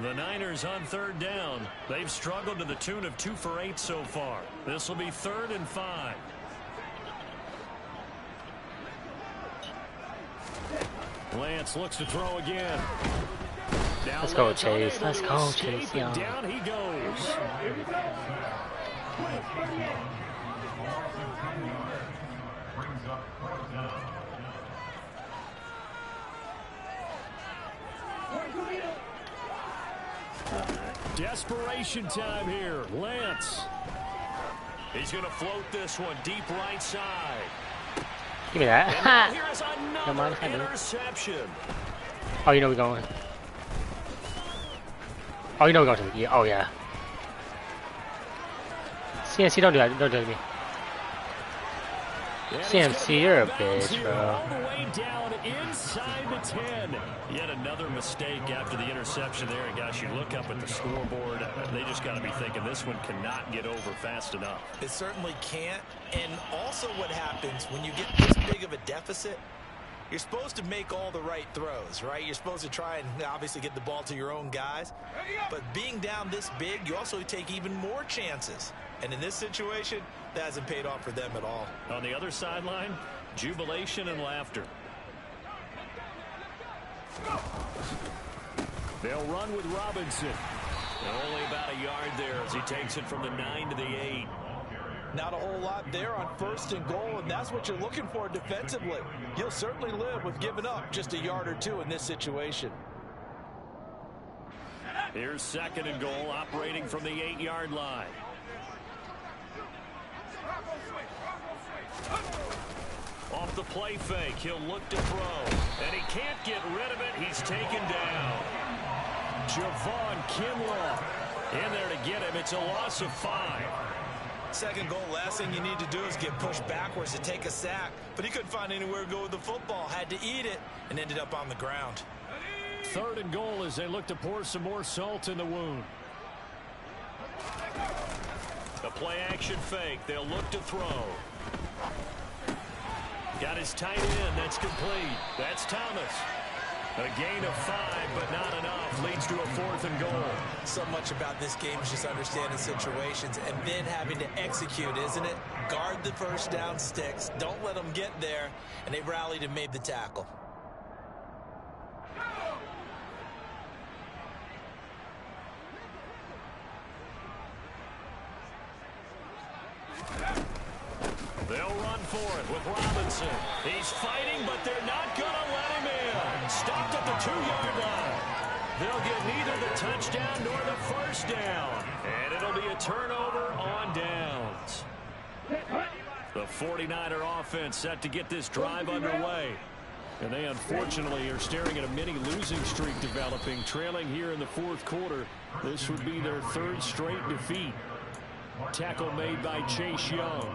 The Niners on 3rd down. They've struggled to the tune of 2 for 8 so far. This will be 3rd and 5. Lance looks to throw again. Now Let's go, Chase. Let's go, Chase. Yeah. Down he goes. Desperation time here. Lance. He's going to float this one deep right side. Give me that. And here's another interception. Oh, you know we're going. Oh, you know we're going to the. Oh, yeah. CMC, don't do that. Don't do that to me. CMC, you're a bitch, bro. All the way down inside the 10. Yet another mistake after the interception there. And gosh, you look up at the scoreboard. They just got to be thinking this one cannot get over fast enough. It certainly can't. And also what happens when you get this big of a deficit, you're supposed to make all the right throws, right? You're supposed to try and obviously get the ball to your own guys. But being down this big, you also take even more chances. And in this situation, that hasn't paid off for them at all. On the other sideline, jubilation and laughter. They'll run with Robinson. And only about a yard there as he takes it from the 9 to the 8. Not a whole lot there on 1st and goal, and that's what you're looking for defensively. You'll certainly live with giving up just a yard or 2 in this situation. Here's 2nd and goal, operating from the 8-yard line. Off the play fake, he'll look to throw. And he can't get rid of it. He's taken down. Javon Kinlaw in there to get him. It's a loss of 5. 2nd goal, last thing you need to do is get pushed backwards to take a sack. But he couldn't find anywhere to go with the football. Had to eat it and ended up on the ground. 3rd and goal as they look to pour some more salt in the wound. The play action fake. They'll look to throw. Got his tight end. That's complete. That's Thomas. A gain of 5, but not enough. Leads to a 4th and goal. So much about this game is just understanding situations and then having to execute, isn't it? Guard the first down sticks. Don't let them get there. And they rallied and made the tackle. They'll run for it with Robinson. He's fighting, but they're not going to let him in. Stopped at the 2-yard line. They'll get neither the touchdown nor the first down. And it'll be a turnover on downs. The 49er offense set to get this drive underway. And they unfortunately are staring at a mini losing streak developing, trailing here in the 4th quarter. This would be their 3rd straight defeat. Tackle made by Chase Young.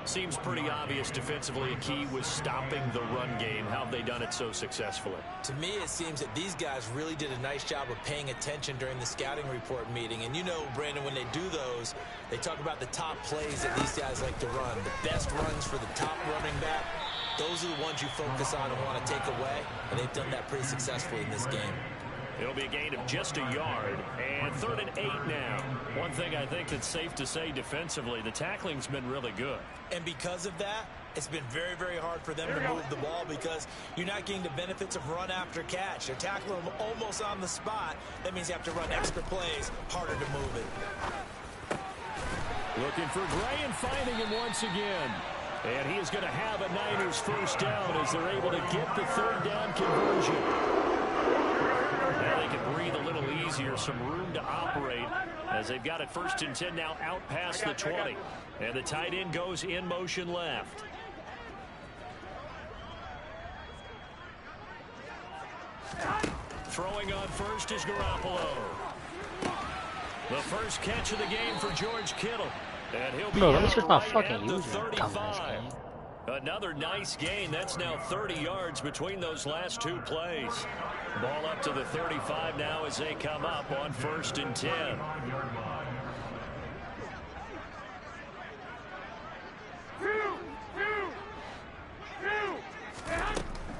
Seems pretty obvious defensively a key was stopping the run game. How have they done it so successfully? To me, it seems that these guys really did a nice job of paying attention during the scouting report meeting. And you know, Brandon, when they do those, they talk about the top plays that these guys like to run. The best runs for the top running back, those are the ones you focus on and want to take away. And they've done that pretty successfully in this game. It'll be a gain of just a yard, and 3rd and 8 now. One thing I think that's safe to say defensively, the tackling's been really good. And because of that, it's been very, very hard for them to move the ball because you're not getting the benefits of run after catch. They're tackling them almost on the spot. That means you have to run extra plays, harder to move it. Looking for Gray and finding him once again. And he is going to have a Niners first down as they're able to get the 3rd down conversion. Now they can breathe a little easier, some room to operate as they've got it 1st and 10 now out past the 20. And the tight end goes in motion left. Throwing on first is Garoppolo. The first catch of the game for George Kittle. And he'll be Bro, let me switch my right fucking at the user. 35. Another nice gain. That's now 30 yards between those last two plays. Ball up to the 35 now as they come up on 1st and 10.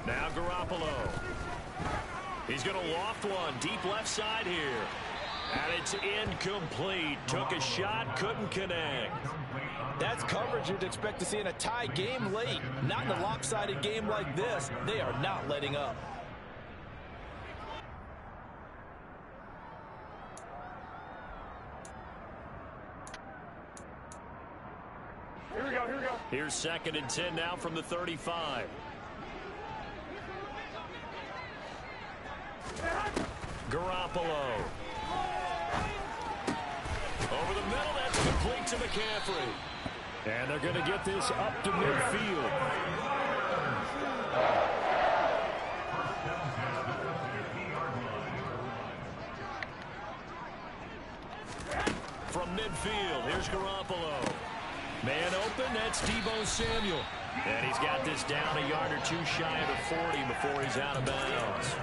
Now Garoppolo. He's going to loft one deep left side here. And it's incomplete. Took a shot, couldn't connect. That's coverage you'd expect to see in a tie game late. Not in a lopsided game like this. They are not letting up. Here we go. Here's 2nd and 10 now from the 35. Garoppolo. Over the middle, that's complete to McCaffrey. And they're going to get this up to midfield. From midfield, here's Garoppolo. Man open, that's Deebo Samuel. And he's got this down a yard or two shy of the 40 before he's out of bounds.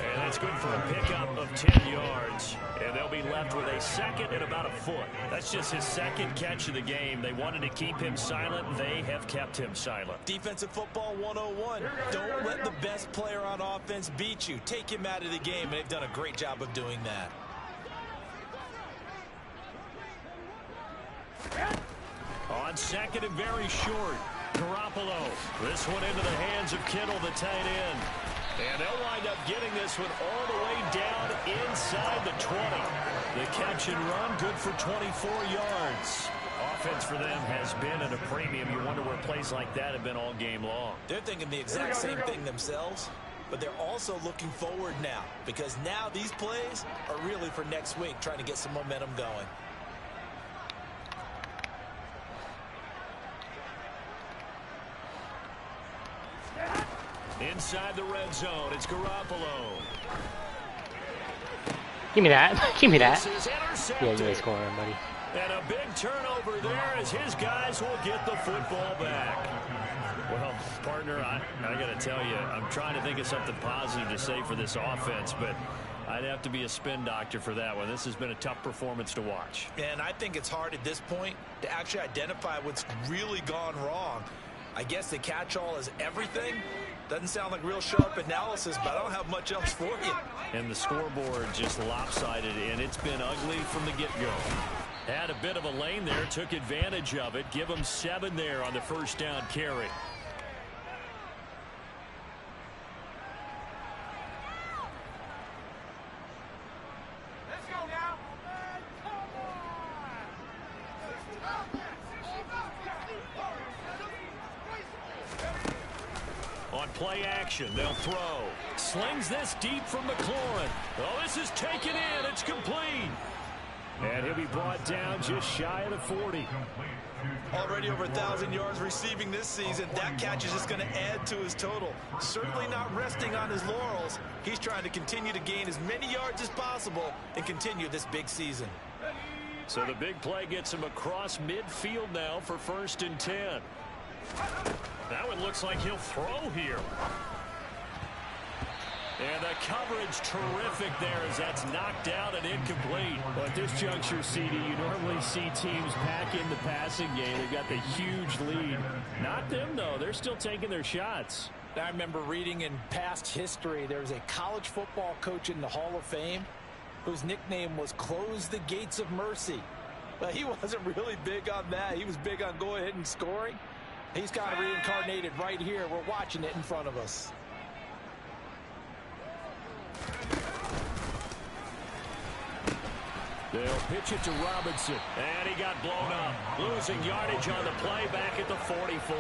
And that's good for a pickup of 10 yards. And they'll be left with a 2nd and about a foot. That's just his 2nd catch of the game. They wanted to keep him silent. They have kept him silent. Defensive football 101. Don't let the best player on offense beat you. Take him out of the game, and they've done a great job of doing that. On 2nd and very short, Garoppolo. This one into the hands of Kittle, the tight end. And they'll wind up getting this one all the way down inside the 20. The catch and run, good for 24 yards. Offense for them has been at a premium. You wonder where plays like that have been all game long. They're thinking the exact same thing themselves, but they're also looking forward now, because now these plays are really for next week, trying to get some momentum going. Inside the red zone, it's Garoppolo. Give me that. Give me that. Yeah, you ain't scoring, buddy. And a big turnover there as his guys will get the football back. Well, partner, I got to tell you, I'm trying to think of something positive to say for this offense, but I'd have to be a spin doctor for that one. This has been a tough performance to watch. And I think it's hard at this point to actually identify what's really gone wrong. I guess the catch-all is everything. Doesn't sound like real sharp analysis, but I don't have much else for you. And the scoreboard just lopsided, and it's been ugly from the get-go. Had a bit of a lane there, took advantage of it. Give them 7 there on the first down carry. Let's go now. On play action, they'll throw. Slings this deep from McLaurin. Oh, this is taken in. It's complete. And he'll be brought down just shy of the 40. Already over 1,000 yards receiving this season. That catch is just going to add to his total. Certainly not resting on his laurels. He's trying to continue to gain as many yards as possible and continue this big season. So the big play gets him across midfield now for 1st and 10. That one looks like he'll throw here. And the coverage terrific there as that's knocked out and incomplete. Well, at this juncture, CD, you normally see teams pack in the passing game. They've got the huge lead. Not them, though. They're still taking their shots. I remember reading in past history, there was a college football coach in the Hall of Fame whose nickname was Close the Gates of Mercy. But he wasn't really big on that. He was big on going ahead and scoring. He's kind of reincarnated right here. We're watching it in front of us. They'll pitch it to Robinson. And he got blown up. Losing yardage on the play back at the 44.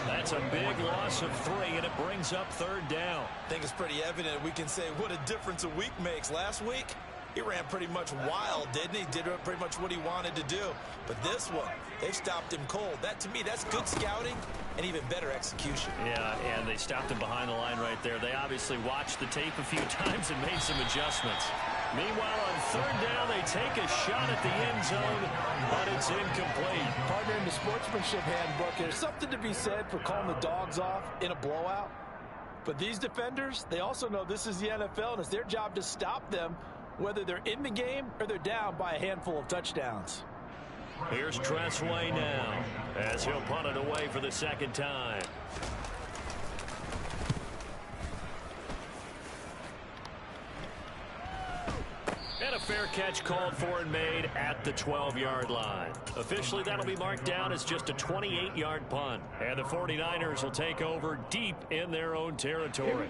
That's a big loss of 3, and it brings up 3rd down. I think it's pretty evident we can say what a difference a week makes. Last week, he ran pretty much wild, didn't he? Did pretty much what he wanted to do. But this one, they've stopped him cold. That, to me, that's good scouting and even better execution. Yeah, and they stopped him behind the line right there. They obviously watched the tape a few times and made some adjustments. Meanwhile, on third down, they take a shot at the end zone, but it's incomplete. Partner, in the sportsmanship handbook, there's something to be said for calling the dogs off in a blowout. But these defenders, they also know this is the NFL, and it's their job to stop them, whether they're in the game or they're down by a handful of touchdowns. Here's Tressway now, as he'll punt it away for the second time. And a fair catch called for and made at the 12-yard line. Officially, that'll be marked down as just a 28-yard punt. And the 49ers will take over deep in their own territory.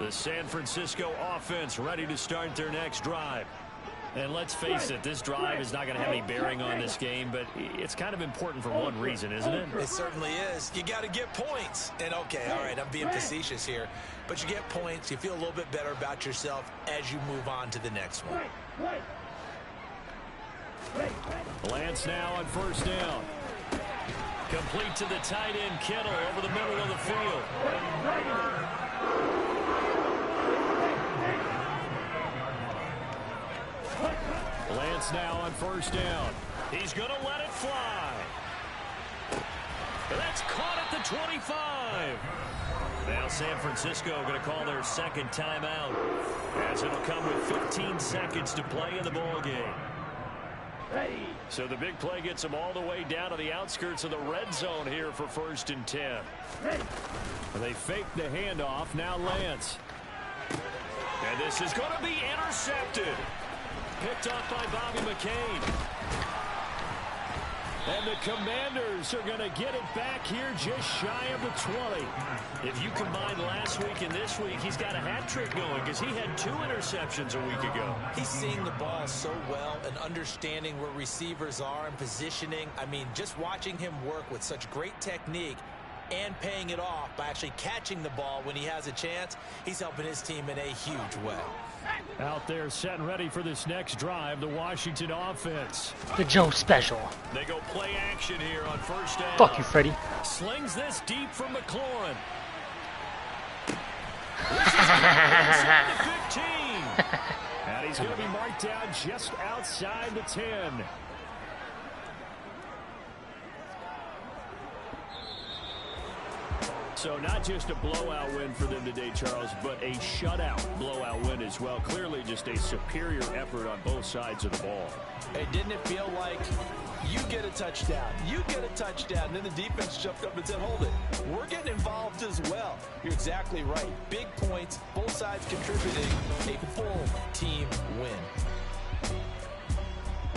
The San Francisco offense ready to start their next drive. And let's face it, this drive is not going to have any bearing on this game, but it's kind of important for one reason, isn't it? It certainly is. You got to get points. And, okay, all right, I'm being facetious here. But you get points, you feel a little bit better about yourself as you move on to the next one. Lance now on first down. Complete to the tight end, Kittle, over the middle of the field. Lance now on first down. He's going to let it fly. That's caught at the 25. Now San Francisco going to call their second timeout, as it'll come with 15 seconds to play in the ball game. So the big play gets them all the way down to the outskirts of the red zone here for 1st and 10. They fake the handoff. Now Lance. And this is going to be intercepted. Picked up by Bobby McCain. And the Commanders are going to get it back here just shy of the 20. If you combine last week and this week, he's got a hat trick going because he had 2 interceptions a week ago. He's seeing the ball so well and understanding where receivers are and positioning. I mean, just watching him work with such great technique and paying it off by actually catching the ball when he has a chance, he's helping his team in a huge way. Out there set and ready for this next drive, the Washington offense. The Joe Special. They go play action here on first down. Fuck you, Freddie. Slings this deep from McLaurin. Inside the 15. And he's going to be marked down just outside the 10. So not just a blowout win for them today, Charles, but a shutout blowout win as well. Clearly just a superior effort on both sides of the ball. Hey, didn't it feel like you get a touchdown, you get a touchdown, and then the defense jumped up and said, hold it, we're getting involved as well. You're exactly right. Big points, both sides contributing, a full team win.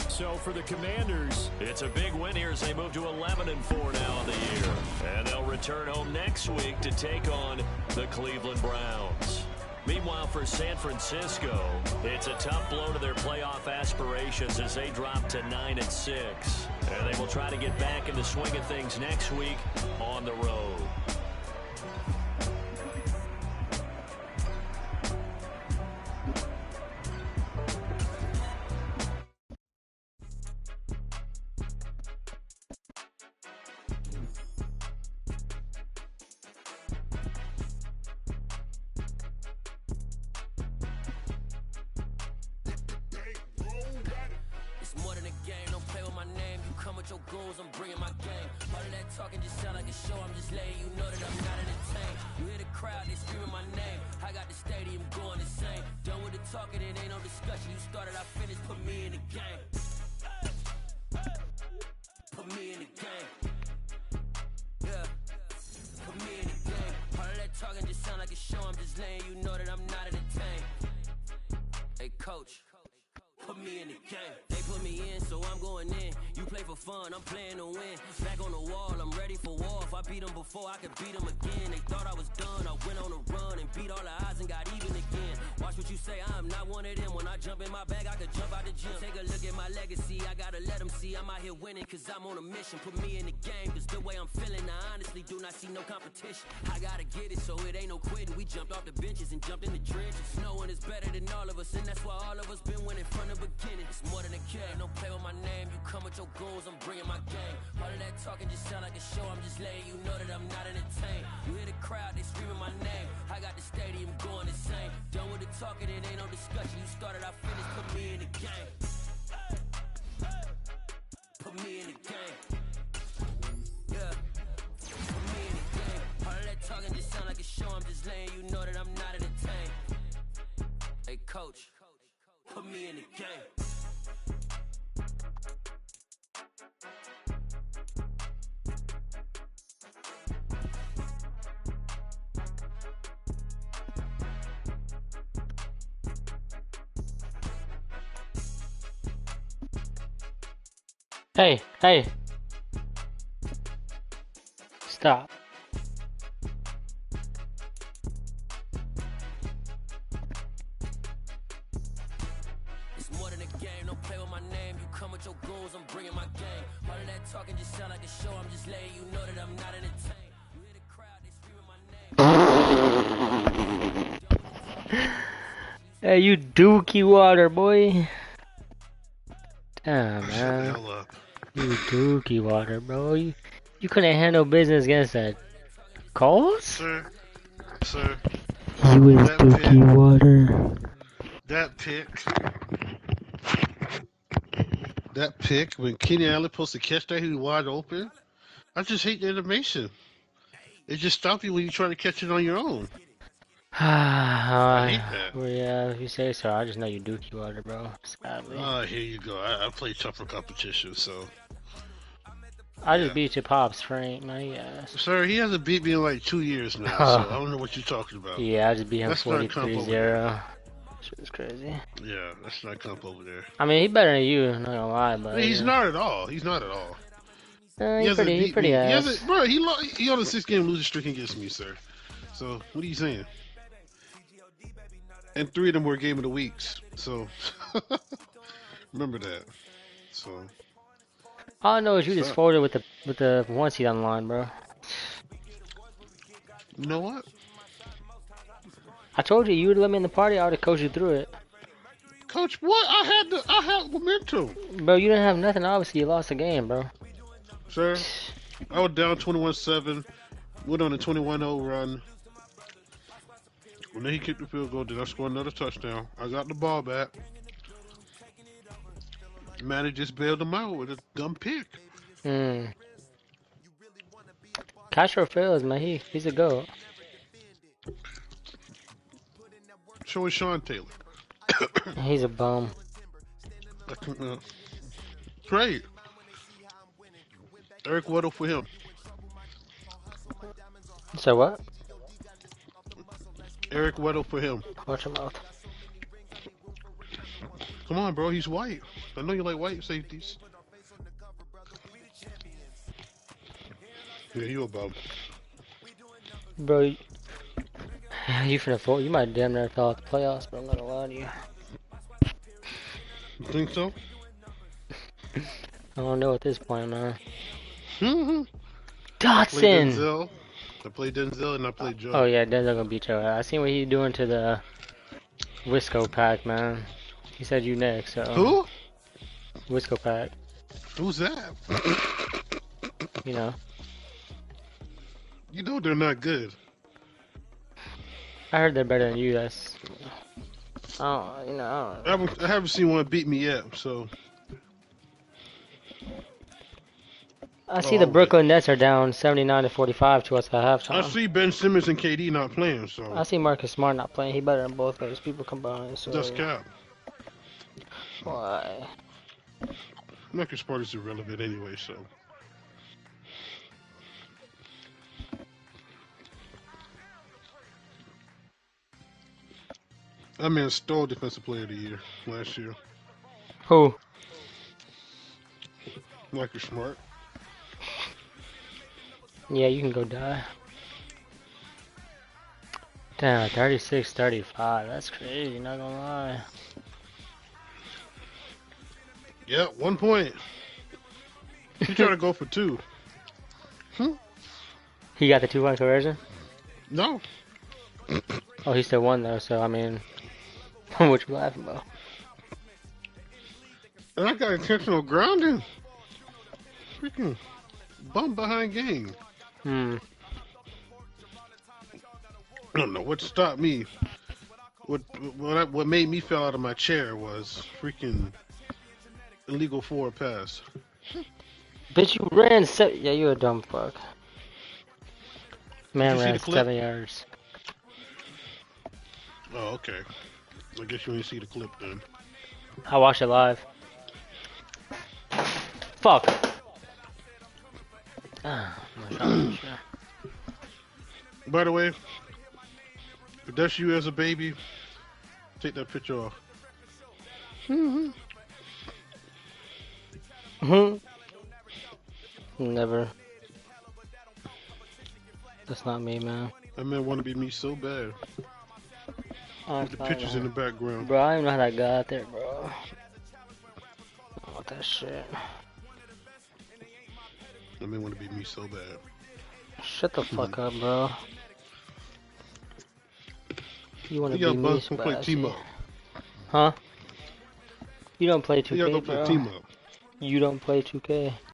So for the Commanders, it's a big win here as they move to 11-4 now on the year. And they'll return home next week to take on the Cleveland Browns. Meanwhile, for San Francisco, it's a tough blow to their playoff aspirations as they drop to 9-6. And they will try to get back in the swing of things next week on the road. I'm on a mission, put me in the game, cause the way I'm feeling, I honestly do not see no competition. I gotta get it, so it ain't no quitting. We jumped off the benches and jumped in the trenches. No one is better than all of us, and that's why all of us been winning from the beginning. It's more than a care, don't play with my name. You come with your goons, I'm bringing my game. All of that talking just sound like a show. I'm just letting you know that I'm not entertained. You hear the crowd, they screaming my name. I got the stadium going insane. Done with the talking, it ain't no discussion. You started, I finished, put me in the game. Put me in the game. Yeah. Put me in the game. All of that talking just sound like a show. I'm just letting you know that I'm not entertained. Hey, coach, put me in the game. Hey, hey. Stop. It's more than a game, don't play with my name. You come with your goons, I'm bringing my game. All of that talking just sound like a show. I'm just letting you know that I'm not entertained. You hear the crowd, they screaming my name. Hey, you dookie water, boy. Damn, Shut the man. hell up. You dookie water, bro. You couldn't handle business against that. Calls? Sir. You is dookie water. That pick, when Kenny Allen supposed to catch that, he was wide open. I just hate the animation. It just stops you when you try to catch it on your own. I hate that. Well, yeah, if you say so. I just know you dookie water, bro. Sadly. Here you go. I play tougher competition, so. I just beat your pops, Frank, my ass. Sir, he hasn't beat me in like 2 years now, so I don't know what you're talking about. Yeah, I just beat him 43-0. Shit was crazy. Yeah, let's not comp over there. I mean, he better than you, I'm not gonna lie, but... He's not at all. He's not at all. He's pretty ass. Bro, he on a 6-game losing streak against me, sir. So, what are you saying? And 3 of them were game of the weeks. So, remember that. So... All I know is you just folded with the 1 seed on the line, bro. You know what? I told you would let me in the party. I would have coached you through it. Coach, what? I had momentum. Bro, you didn't have nothing. Obviously, you lost the game, bro. Sir, I was down 21-7. Went on a 21-0 run. When he kicked the field goal, then I scored another touchdown. I got the ball back. Man, it just bailed him out with a dumb pick. Castro fails, man. He's a goat. So is Sean Taylor. He's a bum. Great. Eric Weddle for him. So what? Eric Weddle for him. Watch your mouth. Come on, bro. He's white. I know you like white safeties. Yeah, you a bum. Bro, you finna fall. You might damn near fall out the playoffs, but I'm not gonna lie to you. You think so? I don't know at this point, man. Dotson! I played Denzel and I played Joe. Oh yeah, Denzel gonna beat Joe. I seen what he doing to the Wisco pack, man. He said you next, so... Who? Wisco pack. Who's that? You know. You know they're not good. I heard they're better than you, that's... I haven't seen one beat me yet, so... I see the Brooklyn Nets are down 79-45 to us at halftime. I see Ben Simmons and KD not playing, so... I see Marcus Smart not playing. He better than both those people combined, so... That's cap. Why? Marcus Smart is irrelevant anyway, so... That man stole Defensive Player of the Year last year. Who? Marcus Smart. Yeah, you can go die. Damn, 36-35. That's crazy, not gonna lie. Yeah, 1 point. He tried to go for 2. He got the 2-point conversion? No. Oh, he still won though, so I mean... what you laughing about? And I got intentional grounding. freaking bum behind game. Hmm. I don't know what stopped me. What made me fall out of my chair was freaking illegal forward pass. Bitch, you ran yeah, you a dumb fuck. Man ran 7 yards. Oh, okay. I guess you didn't see the clip then. I watched it live. Fuck. By the way, if that's you as a baby, take that picture off. Never. That's not me, man. That man want to be me so bad. With the pictures in the background. Bro, I don't even know how that got there, bro. I want that shit. That man want to be me so bad. Shut the fuck up, bro. You want to be me so bad? Huh? You don't play 2K, bro. You don't play 2K.